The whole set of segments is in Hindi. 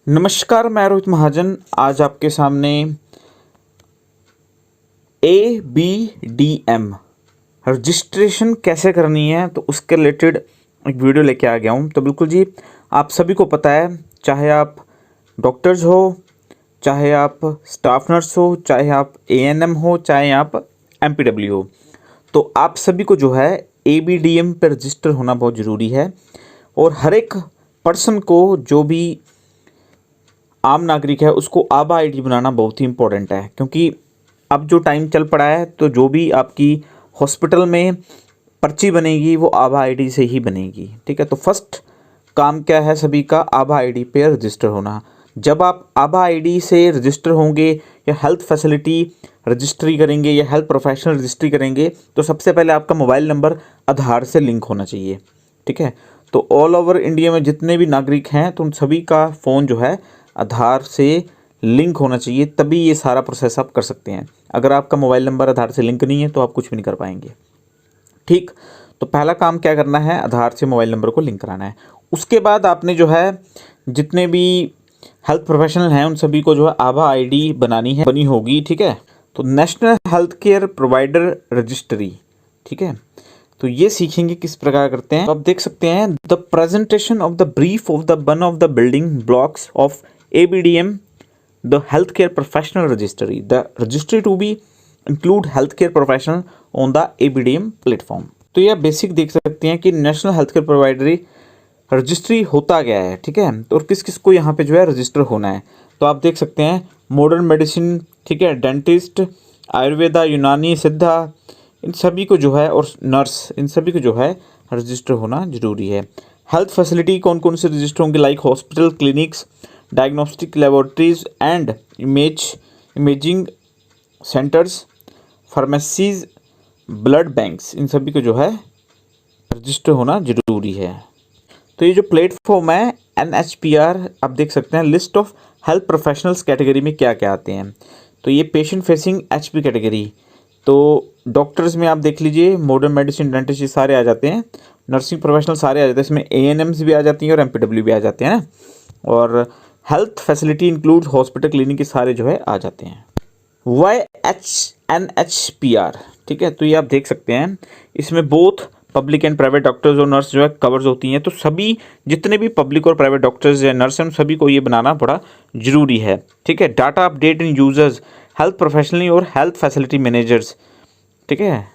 नमस्कार, मैं रोहित महाजन आज आपके सामने ABDM रजिस्ट्रेशन कैसे करनी है तो उसके रिलेटेड एक वीडियो लेके आ गया हूँ। तो बिल्कुल जी, आप सभी को पता है, चाहे आप डॉक्टर्स हो, चाहे आप स्टाफ नर्स हो, चाहे आप ANM हो, चाहे आप MPW हो, तो आप सभी को जो है ABDM पर रजिस्टर होना बहुत ज़रूरी है। और हर एक पर्सन को, जो भी आम नागरिक है, उसको आभा आईडी बनाना बहुत ही इम्पोर्टेंट है, क्योंकि अब जो टाइम चल पड़ा है तो जो भी आपकी हॉस्पिटल में पर्ची बनेगी वो आभा आईडी से ही बनेगी। ठीक है, तो फर्स्ट काम क्या है सभी का, आभा आईडी पे रजिस्टर होना। जब आप आभा आईडी से रजिस्टर होंगे या हेल्थ फैसिलिटी रजिस्ट्री करेंगे या हेल्थ प्रोफेशनल रजिस्ट्री करेंगे, तो सबसे पहले आपका मोबाइल नंबर आधार से लिंक होना चाहिए। ठीक है, तो ऑल ओवर इंडिया में जितने भी नागरिक हैं तो उन सभी का फ़ोन जो है आधार से लिंक होना चाहिए, तभी ये सारा प्रोसेस आप कर सकते हैं। अगर आपका मोबाइल नंबर आधार से लिंक नहीं है तो आप कुछ भी नहीं कर पाएंगे। ठीक, तो पहला काम क्या करना है, आधार से मोबाइल नंबर को लिंक कराना है। उसके बाद आपने जो है जितने भी हेल्थ प्रोफेशनल हैं उन सभी को जो है आभा आईडी बनी होगी। ठीक है, तो national health care provider registry. ठीक है, तो ये सीखेंगे किस प्रकार करते हैं। तो आप देख सकते हैं, the presentation of the brief of the one of the building blocks of ABDM, the healthcare professional registry. The registry to be include healthcare professional on the ABDM platform. तो ये बेसिक देख सकते हैं कि नेशनल हेल्थ केयर प्रोवाइडरी रजिस्ट्री होता गया है। ठीक है, तो और किस किस को यहाँ पे जो है रजिस्टर होना है, तो आप देख सकते हैं मॉडर्न मेडिसिन, ठीक है, डेंटिस्ट, आयुर्वेदा, यूनानी, सिद्धा, इन सभी को जो है, और नर्स, इन सभी को जो है रजिस्टर होना जरूरी है। हेल्थ फैसिलिटी कौन कौन से रजिस्टर होंगे, like hospital, clinics, diagnostic laboratories and imaging centres, pharmacies, blood banks, इन सभी को जो है रजिस्टर होना जरूरी है। तो ये जो प्लेटफॉर्म है NHPR, आप देख सकते हैं list of health professionals category में क्या क्या आते हैं। तो ये पेशेंट फेसिंग HP कैटेगरी, तो डॉक्टर्स में आप देख लीजिए मॉडर्न मेडिसिन, डेंटिस्ट, ये सारे आ जाते हैं। नर्सिंग प्रोफेशनल सारे आ जाते हैं, इसमें ANMs भी आ जाती हैं और MPW भी आ जाते हैं ना। और health facility include hospital, clinic, के सारे जो है आ जाते हैं। NHPR, ठीक है, तो ये आप देख सकते हैं, इसमें both public and private doctors और नर्स जो है कवर्स होती हैं। तो सभी जितने भी पब्लिक और प्राइवेट डॉक्टर्स या नर्स हैं, सभी को ये बनाना बड़ा जरूरी है। ठीक है, data update in users, health professionally और हेल्थ फैसिलिटी मैनेजर्स। ठीक है,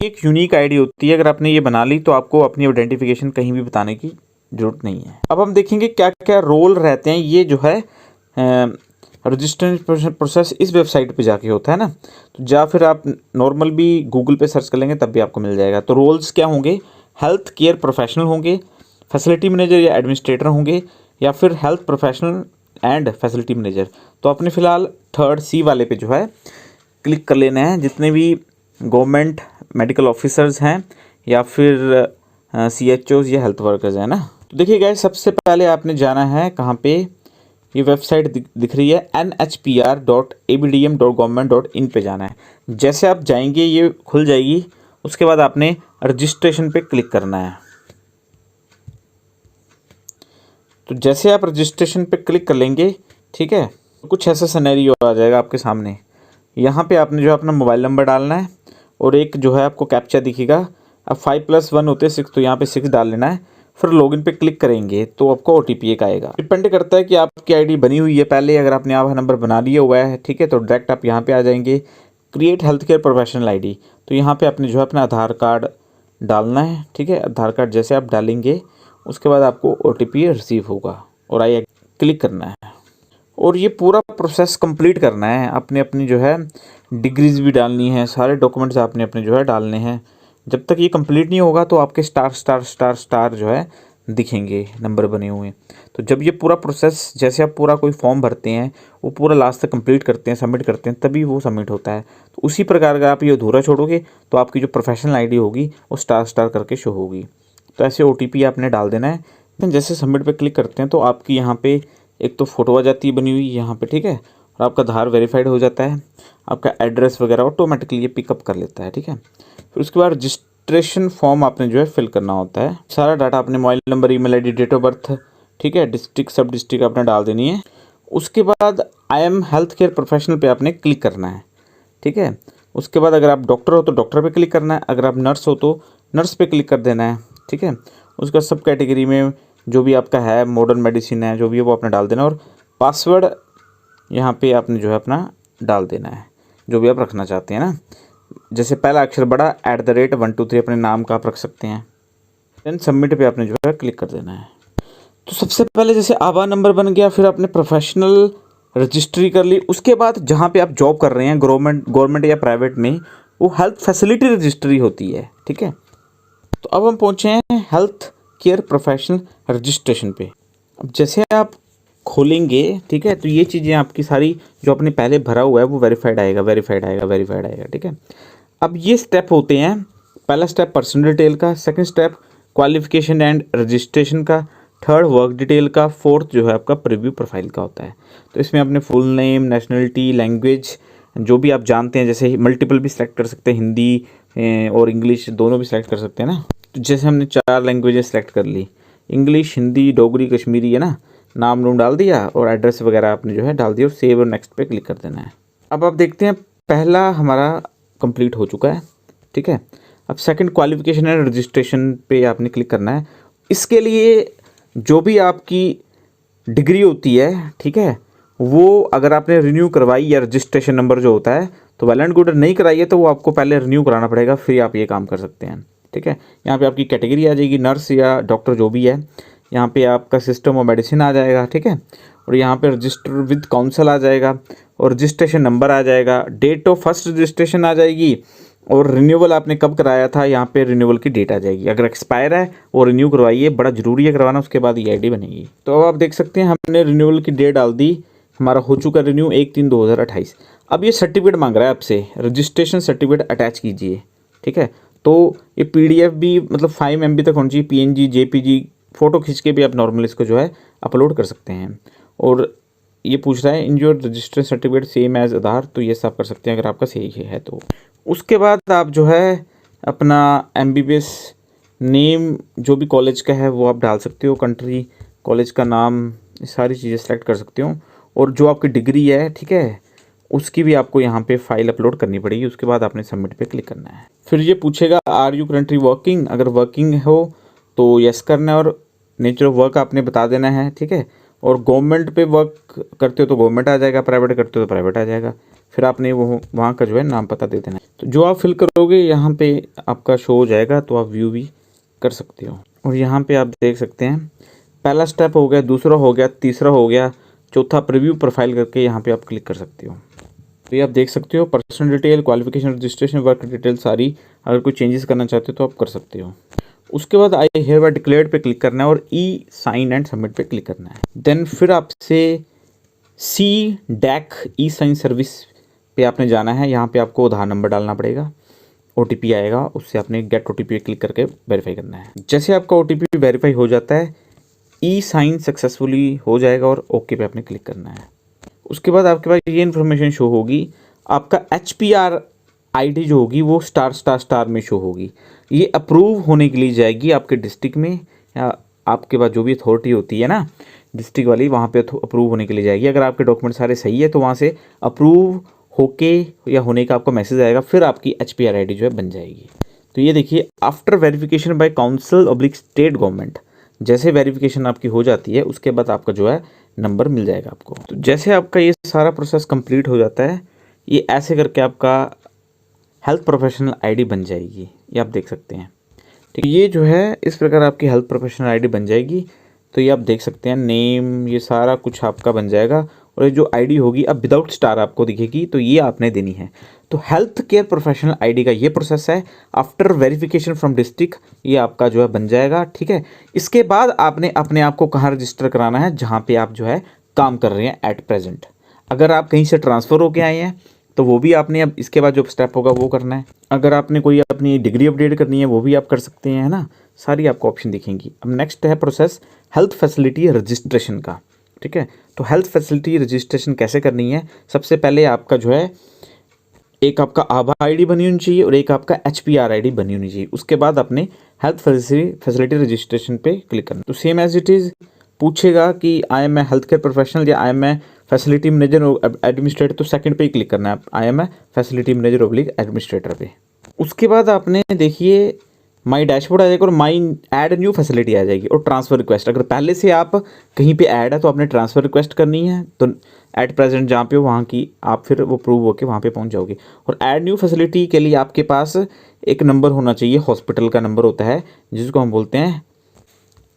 एक यूनिक आईडी होती है, अगर आपने ये बना ली तो आपको अपनी आइडेंटिफिकेशन कहीं भी बताने की जरूरत नहीं है। अब हम देखेंगे क्या क्या रोल रहते हैं। ये जो है रजिस्ट्रेशन प्रोसेस इस वेबसाइट पे जाके होता है ना, तो या फिर आप नॉर्मल भी गूगल पे सर्च कर लेंगे तब भी आपको मिल जाएगा। तो रोल्स क्या होंगे, हेल्थ केयर प्रोफेशनल होंगे, फैसिलिटी मैनेजर या एडमिनिस्ट्रेटर होंगे, या फिर health professional and facility manager. तो आपने फिलहाल थर्ड C वाले पे जो है क्लिक कर लेना है। जितने भी गवर्नमेंट मेडिकल ऑफिसर्स हैं या फिर CHOs या हेल्थ वर्कर्स हैं ना। तो देखिए गाइस, सबसे पहले आपने जाना है कहाँ पे, ये वेबसाइट दिख रही है nhpr.abdm.government.in पे जाना है। जैसे आप जाएंगे ये खुल जाएगी, उसके बाद आपने रजिस्ट्रेशन पे क्लिक करना है। तो जैसे आप रजिस्ट्रेशन पे क्लिक कर लेंगे, ठीक है, तो कुछ ऐसा सिनेरियो आ जाएगा आपके सामने। यहाँ पे आपने जो है अपना मोबाइल नंबर डालना है और एक जो है आपको कैप्चा दिखेगा। अब 5+1 होते हैं 6, तो यहाँ पे 6 डाल लेना है। फिर लॉगिन पे क्लिक करेंगे तो आपको OTP एक आएगा। डिपेंड करता है कि आपकी आईडी बनी हुई है पहले, अगर आपने आधार नंबर बना लिया हुआ है, ठीक है, तो डायरेक्ट आप यहाँ पे आ जाएंगे, create health care professional ID. तो यहाँ पे आपने जो है अपना आधार कार्ड डालना है। ठीक है, आधार कार्ड जैसे आप डालेंगे उसके बाद आपको OTP रिसीव होगा और आई क्लिक करना है। और ये पूरा प्रोसेस कंप्लीट करना है। आपने अपनी जो है डिग्रीज भी डालनी है, सारे डॉक्यूमेंट्स आपने अपने जो है डालने हैं। जब तक ये कंप्लीट नहीं होगा तो आपके स्टार स्टार स्टार स्टार जो है दिखेंगे, नंबर बने हुए। तो जब ये पूरा प्रोसेस, जैसे आप पूरा कोई फॉर्म भरते हैं वो पूरा लास्ट तक कंप्लीट करते हैं, सबमिट करते हैं, तभी वो सबमिट होता है। तो उसी प्रकार अगर आप ये अधूरा छोड़ोगे तो आपकी जो प्रोफेशनल आईडी होगी वो स्टार स्टार करके शो होगी। तो ऐसे OTP आपने डाल देना है। जैसे सबमिट पे क्लिक करते हैं तो आपकी यहाँ पे एक तो फ़ोटो आ जाती है बनी हुई यहाँ पे, ठीक है, और आपका आधार वेरीफाइड हो जाता है, आपका एड्रेस वगैरह ऑटोमेटिकली ये पिकअप कर लेता है। ठीक है, फिर उसके बाद रजिस्ट्रेशन फॉर्म आपने जो है फिल करना होता है। सारा डाटा अपने mobile number, email ID, date of birth, ठीक है, डिस्ट्रिक्ट सब डिस्ट्रिक्ट आपने डाल देनी है। उसके बाद I am health care professional पे आपने क्लिक करना है, ठीक है। उसके बाद अगर आप डॉक्टर हो तो डॉक्टर पे क्लिक करना है, अगर आप नर्स हो तो नर्स पे क्लिक कर देना है, ठीक है। उसका सब कैटेगरी में जो भी आपका है, मॉडर्न मेडिसिन है, जो भी है वो आपने डाल देना, और पासवर्ड यहाँ पे आपने जो है अपना डाल देना है, जो भी आप रखना चाहते हैं ना। जैसे पहला अक्षर बड़ा @123 अपने नाम का आप रख सकते हैं। देन सबमिट पे आपने जो है क्लिक कर देना है। तो सबसे पहले जैसे आधार नंबर बन गया, फिर आपने प्रोफेशनल रजिस्ट्री कर ली। उसके बाद जहाँ पे आप जॉब कर रहे हैं, गवर्नमेंट या प्राइवेट में, वो हेल्थ फैसिलिटी रजिस्ट्री होती है, ठीक है। तो अब हम पहुँचे हैं हेल्थ केयर प्रोफेशनल रजिस्ट्रेशन पे। अब जैसे आप खोलेंगे, ठीक है, तो ये चीज़ें आपकी सारी जो आपने पहले भरा हुआ है वो वेरीफाइड आएगा, ठीक है। अब ये स्टेप होते हैं, पहला स्टेप पर्सनल डिटेल का, second step qualification and registration का, थर्ड वर्क डिटेल का, फोर्थ जो है आपका प्रीव्यू प्रोफाइल का होता है। तो इसमें अपने फुल नेम, नेशनलिटी, लैंग्वेज जो भी आप जानते हैं, जैसे मल्टीपल भी सिलेक्ट कर सकते हैं, हिंदी और इंग्लिश दोनों भी सिलेक्ट कर सकते हैं ना। तो जैसे हमने 4 लैंग्वेजेस सेलेक्ट कर ली, इंग्लिश, हिंदी, डोगरी, कश्मीरी, है ना। नाम डाल दिया और एड्रेस वगैरह आपने जो है डाल दिया, और सेव और नेक्स्ट पे क्लिक कर देना है। अब आप देखते हैं पहला हमारा कंप्लीट हो चुका है, ठीक है। अब सेकंड क्वालिफिकेशन एंड रजिस्ट्रेशन पे आपने क्लिक करना है। इसके लिए जो भी आपकी डिग्री होती है, ठीक है, वो अगर आपने रिन्यू करवाई या रजिस्ट्रेशन नंबर जो होता है तो वेल एंड गुड, नहीं कराई है तो वो आपको पहले रिन्यू कराना पड़ेगा, फिर आप ये काम कर सकते हैं, ठीक है। यहाँ पे आपकी कैटेगरी आ जाएगी, नर्स या डॉक्टर जो भी है। यहाँ पे आपका सिस्टम ऑफ मेडिसिन आ जाएगा, ठीक है। और यहाँ पे रजिस्टर विद काउंसिल आ जाएगा, और रजिस्ट्रेशन नंबर आ जाएगा, डेट ऑफ फर्स्ट रजिस्ट्रेशन आ जाएगी, और रिन्यूअल आपने कब कराया था यहाँ पे रिन्यूअल की डेट आ जाएगी। अगर एक्सपायर है और रिन्यू करवाइए, बड़ा ज़रूरी है करवाना, उसके बाद ये आईडी बनेगी। तो अब आप देख सकते हैं हमने रिन्यूअल की डेट डाल दी, हमारा हो चुका रिन्यू 1/3/2028। अब ये सर्टिफिकेट मांग रहा है आपसे, रजिस्ट्रेशन सर्टिफिकेट अटैच कीजिए, ठीक है। तो ये PDF भी मतलब 5 MB तक होनी चाहिए, PNG, JPG, फ़ोटो खींच के भी आप नॉर्मल इसको जो है अपलोड कर सकते हैं। और ये पूछ रहा है in your registration certificate same as Aadhaar, तो ये सब कर सकते हैं अगर आपका सही है तो। उसके बाद आप जो है अपना MBBS नेम जो भी कॉलेज का है वो आप डाल सकते हो, कंट्री, कॉलेज का नाम, ये सारी चीज़ें सेलेक्ट कर सकते हो। और जो आपकी डिग्री है, ठीक है, उसकी भी आपको यहाँ पे फाइल अपलोड करनी पड़ेगी। उसके बाद आपने सबमिट पे क्लिक करना है। फिर ये पूछेगा आर यू करंटली वर्किंग, अगर वर्किंग हो तो यस करना है, और नेचर ऑफ वर्क आपने बता देना है, ठीक है। और गवर्नमेंट पे वर्क करते हो तो गवर्नमेंट आ जाएगा, प्राइवेट करते हो तो प्राइवेट आ जाएगा। फिर आपने वो वहाँ का जो है नाम पता दे देना है। तो जो आप फिल करोगे यहाँ पे आपका शो हो जाएगा, तो आप व्यू भी कर सकते हो। और यहाँ पे आप देख सकते हैं पहला स्टेप हो गया, दूसरा हो गया, तीसरा हो गया, चौथा प्रीव्यू प्रोफाइल करके यहाँ पे आप क्लिक कर सकते हो। तो ये आप देख सकते हो personal detail, qualification, registration, work detail सारी, अगर कोई चेंजेस करना चाहते हो तो आप कर सकते हो। उसके बाद आई हेयर बाय डिक्लेयर्ड पे क्लिक करना है, और ई साइन एंड सबमिट पे क्लिक करना है। देन फिर आपसे CDAC ई साइन सर्विस पे आपने जाना है। यहाँ पे आपको आधार नंबर डालना पड़ेगा, OTP आएगा, उससे आपने गेट OTP पे क्लिक करके वेरीफाई करना है। जैसे आपका OTP वेरीफाई हो जाता है, ई साइन सक्सेसफुली हो जाएगा, और ओके पे आपने क्लिक करना है। उसके बाद आपके पास ये इन्फॉर्मेशन शो होगी, आपका HPR ID जो होगी वो *** में शो होगी। ये अप्रूव होने के लिए जाएगी आपके डिस्ट्रिक्ट में, या आपके पास जो भी अथॉरिटी होती है ना डिस्ट्रिक्ट वाली, वहाँ पे अप्रूव होने के लिए जाएगी। अगर आपके डॉक्यूमेंट सारे सही है तो वहाँ से अप्रूव होके या होने का आपको मैसेज आएगा, फिर आपकी HPR ID जो है बन जाएगी। तो ये देखिए, आफ्टर वेरिफिकेशन बाय काउंसिल/स्टेट गवर्नमेंट, जैसे वेरिफिकेशन आपकी हो जाती है उसके बाद आपका जो है नंबर मिल जाएगा आपको। तो जैसे आपका ये सारा प्रोसेस कंप्लीट हो जाता है, ये ऐसे करके आपका हेल्थ प्रोफेशनल ID बन जाएगी। ये आप देख सकते हैं, ठीक, ये जो है इस प्रकार आपकी हेल्थ प्रोफेशनल ID बन जाएगी। तो ये आप देख सकते हैं नेम, ये सारा कुछ आपका बन जाएगा। और ये जो ID होगी अब विदाउट स्टार आपको दिखेगी, तो ये आपने देनी है। तो हेल्थ केयर प्रोफेशनल ID का ये प्रोसेस है। आफ्टर वेरिफिकेशन फ्रॉम डिस्ट्रिक्ट ये आपका जो है बन जाएगा, ठीक है। इसके बाद आपने अपने आप को कहाँ रजिस्टर कराना है, जहाँ पे आप जो है काम कर रहे हैं एट प्रेजेंट। अगर आप कहीं से ट्रांसफ़र होके आए हैं तो वो भी आपने अब इसके बाद जो स्टेप होगा वो करना है। अगर आपने कोई अपनी डिग्री अपडेट करनी है वो भी आप कर सकते हैं, है ना। सारी आपको ऑप्शन दिखेंगी। अब नेक्स्ट है प्रोसेस हेल्थ फैसिलिटी रजिस्ट्रेशन का, ठीक है। तो हेल्थ फैसिलिटी रजिस्ट्रेशन कैसे करनी है, सबसे पहले आपका जो है एक आपका आभा ID बनी होनी चाहिए और एक आपका HPR ID बनी होनी चाहिए। उसके बाद अपने हेल्थ फैसिलिटी रजिस्ट्रेशन पे क्लिक करना। तो सेम एज इट इज़ पूछेगा कि I am a health care professional या I am a facility manager administrator, तो सेकंड पे ही क्लिक करना है, I am a facility manager oblique administrator पे। उसके बाद आपने देखिए माई डैशबोर्ड आ जाएगा और माई ऐड न्यू फैसिलिटी आ जाएगी और ट्रांसफ़र रिक्वेस्ट। अगर पहले से आप कहीं पे ऐड है तो आपने ट्रांसफ़र रिक्वेस्ट करनी है, तो एट प्रेजेंट जहाँ पे हो वहाँ की आप फिर वो प्रूव होकर वहाँ पे पहुँच जाओगे। और ऐड न्यू फैसिलिटी के लिए आपके पास एक नंबर होना चाहिए, हॉस्पिटल का नंबर होता है जिसको हम बोलते हैं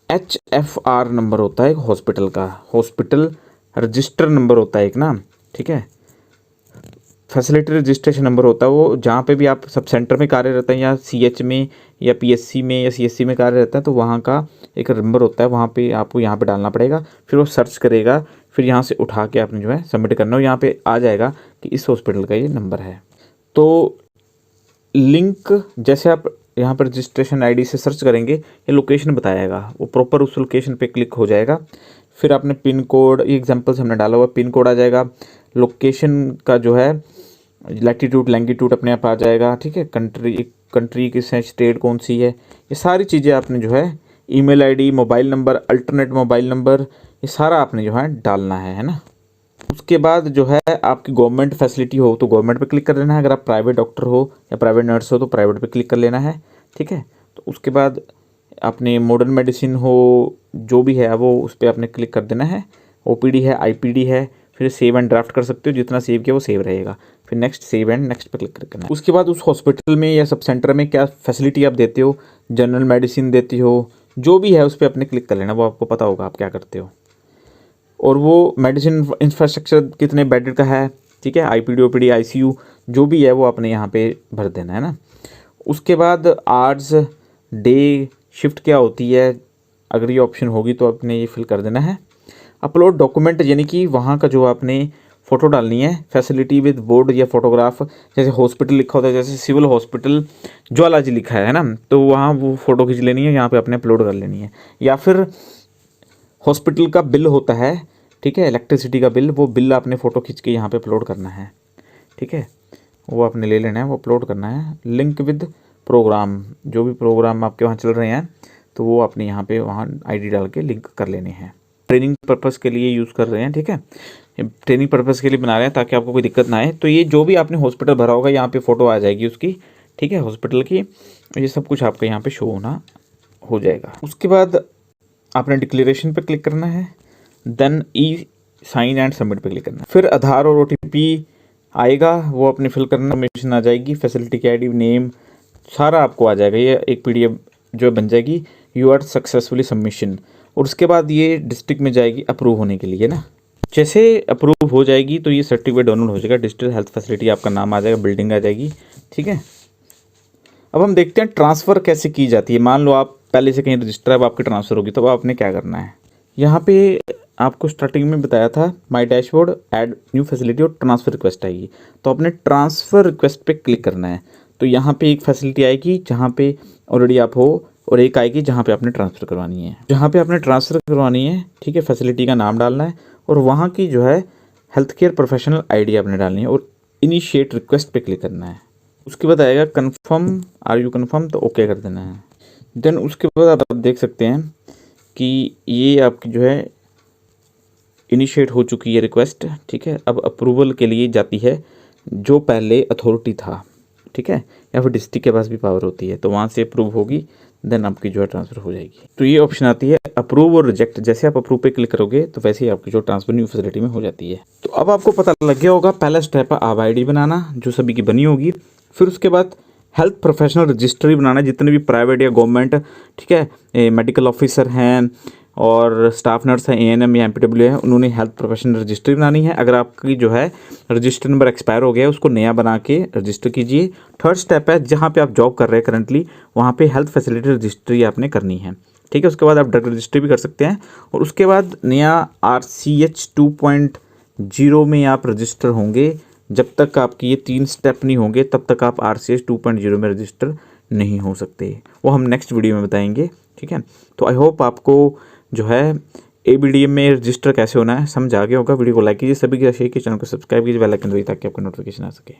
HFR नंबर होता है हॉस्पिटल का, हॉस्पिटल रजिस्टर नंबर होता है एक ना, ठीक है। फैसिलिटी रजिस्ट्रेशन नंबर होता है वो, जहाँ पे भी आप सब सेंटर में कार्यरत हैं या CH में या PSC में या CSC में कार्यरत हैं, तो वहाँ का एक नंबर होता है, वहाँ पे आपको यहाँ पे डालना पड़ेगा, फिर वो सर्च करेगा, फिर यहाँ से उठा के आपने जो है सबमिट करना हो, यहाँ पे आ जाएगा कि इस हॉस्पिटल का ये नंबर है। तो लिंक जैसे आप यहाँ पर रजिस्ट्रेशन ID से सर्च करेंगे, ये लोकेशन बताएगा, वो प्रॉपर उस लोकेशन पे क्लिक हो जाएगा। फिर आपने पिन कोड, ये एग्जांपल से हमने डाला हुआ पिन कोड आ जाएगा, लोकेशन का जो है लैटिट्यूड लैंगिट्यूड अपने आप आ जाएगा, ठीक है। कंट्री किस है, स्टेट कौन सी है, ये सारी चीज़ें आपने जो है email ID, mobile number, alternate mobile number, ये सारा आपने जो है डालना है ना। उसके बाद जो है आपकी गवर्नमेंट फैसिलिटी हो तो गवर्नमेंट पे क्लिक कर लेना है, अगर आप प्राइवेट डॉक्टर हो या प्राइवेट नर्स हो तो प्राइवेट पे क्लिक कर लेना है, ठीक है। तो उसके बाद आपने मॉडर्न मेडिसिन हो जो भी है वो उस पर आपने क्लिक कर देना है, OPD है, IPD है, फिर सेव एंड ड्राफ्ट कर सकते हो, जितना सेव किया वो सेव रहेगा, फिर नेक्स्ट सेव एंड नेक्स्ट पे क्लिक करना है। उसके बाद उस हॉस्पिटल में या सब सेंटर में क्या फैसिलिटी आप देते हो, जनरल मेडिसिन देती हो, जो भी है उस पर आपने क्लिक कर लेना, वो आपको पता होगा आप क्या करते हो। और वो मेडिसिन इंफ्रास्ट्रक्चर कितने बेड का है, ठीक है, IPD OPD ICU जो भी है वो आपने यहाँ पे भर देना है ना। उसके बाद आवर्स, डे, शिफ्ट क्या होती है, अगर ये ऑप्शन होगी तो आपने ये फिल कर देना है। अपलोड डॉक्यूमेंट, यानी कि वहाँ का जो आपने फ़ोटो डालनी है, फैसिलिटी विद बोर्ड या फोटोग्राफ, जैसे हॉस्पिटल लिखा होता है, जैसे सिविल हॉस्पिटल ज्वालाजी लिखा है ना, तो वहाँ वो फ़ोटो खींच लेनी है, यहाँ पे आपने अपलोड कर लेनी है। या फिर हॉस्पिटल का बिल होता है, ठीक है, इलेक्ट्रिसिटी का बिल, वो बिल आपने फ़ोटो खींच के यहाँ पे अपलोड करना है, ठीक है, वो आपने ले लेना है, वो अपलोड करना है। लिंक विद प्रोग्राम, जो भी प्रोग्राम आपके वहाँ चल रहे हैं तो वो आपने यहाँ पे वहाँ ID डाल के लिंक कर लेने हैं। ट्रेनिंग पर्पज़ के लिए यूज़ कर रहे हैं, ठीक है, ट्रेनिंग पर्पज़ के लिए बना रहे हैं ताकि आपको कोई दिक्कत ना आए। तो ये जो भी आपने हॉस्पिटल भरा होगा यहाँ पे फ़ोटो आ जाएगी उसकी, ठीक है, हॉस्पिटल की, ये सब कुछ आपका यहाँ पे शो होना हो जाएगा। उसके बाद आपने डिक्लेरेशन पे क्लिक करना है, देन साइन एंड सबमिट पे क्लिक करना है। फिर आधार और OTP आएगा, वो अपने फिल करना, इन्फॉर्मेशन आ जाएगी, फैसिलिटी की ID, नेम, सारा आपको आ जाएगा। ये एक PDF जो बन जाएगी, यू आर सक्सेसफुली सबमिशन। और उसके बाद ये डिस्ट्रिक्ट में जाएगी अप्रूव होने के लिए ना। जैसे अप्रूव हो जाएगी तो ये सर्टिफिकेट डाउनलोड हो जाएगा, डिस्ट्रिक्ट हेल्थ फैसिलिटी आपका नाम आ जाएगा, बिल्डिंग आ जाएगी, ठीक है। अब हम देखते हैं ट्रांसफ़र कैसे की जाती है। मान लो आप पहले से कहीं रजिस्टर है, अब आपकी ट्रांसफ़र होगी, तो आपने क्या करना है, यहाँ पे आपको स्टार्टिंग में बताया था माई डैशबोर्ड, ऐड न्यू फैसिलिटी और ट्रांसफ़र रिक्वेस्ट आएगी, तो आपने ट्रांसफ़र रिक्वेस्ट पे क्लिक करना है। तो यहाँ पे एक फैसिलिटी आएगी जहाँ पे ऑलरेडी आप हो, और एक आएगी जहाँ पे आपने ट्रांसफ़र करवानी है। जहाँ पे आपने ट्रांसफ़र करवानी है, ठीक है, फैसिलिटी का नाम डालना है और वहाँ की जो है हेल्थ केयर प्रोफेशनल ID आपने डालनी है और इनिशिएट रिक्वेस्ट पे क्लिक करना है। उसके बाद आएगा कन्फर्म, आर यू कन्फर्म, तो ओके कर देना है। देन उसके बाद आप देख सकते हैं कि ये आपकी जो है इनिशिएट हो चुकी है रिक्वेस्ट, ठीक है। अब अप्रूवल के लिए जाती है जो पहले अथॉरिटी था, ठीक है, या फिर डिस्ट्रिक्ट के पास भी पावर होती है, तो वहाँ से अप्रूव होगी, देन आपकी जो है ट्रांसफ़र हो जाएगी। तो ये ऑप्शन आती है अप्रूव और रिजेक्ट, जैसे आप अप्रूव पे क्लिक करोगे तो वैसे ही आपकी जो ट्रांसफ़र न्यू फैसिलिटी में हो जाती है। तो अब आपको पता लग गया होगा, पहला स्टेप है आधार ID बनाना, जो सभी की बनी होगी। फिर उसके बाद हेल्थ प्रोफेशनल रजिस्ट्री बनाना, जितने भी प्राइवेट या गवर्नमेंट, ठीक है, मेडिकल ऑफिसर हैं और स्टाफ नर्स हैं, ANM या MPW है, उन्होंने हेल्थ प्रोफेशनल रजिस्ट्री बनानी है। अगर आपकी जो है रजिस्टर नंबर एक्सपायर हो गया है, उसको नया बना के रजिस्टर कीजिए। थर्ड स्टेप है जहाँ पे आप जॉब कर रहे हैं करंटली, वहाँ पे हेल्थ फैसिलिटी रजिस्ट्री आपने करनी है, ठीक है। उसके बाद आप ड्रग रजिस्ट्री भी कर सकते हैं और उसके बाद नया RCH 2.0 में आप रजिस्टर होंगे। जब तक आपकी ये 3 स्टेप नहीं होंगे तब तक आप RCH 2.0 में रजिस्टर नहीं हो सकते, वो हम नेक्स्ट वीडियो में बताएंगे, ठीक है। तो आई होप आपको जो है ABDM में रजिस्टर कैसे होना है समझ आ गया होगा। वीडियो को लाइक कीजिए, सभी के शेयर कीजिए, चैनल को सब्सक्राइब कीजिए, बेल आइकन दबाइए ताकि आपको नोटिफिकेशन आ सके।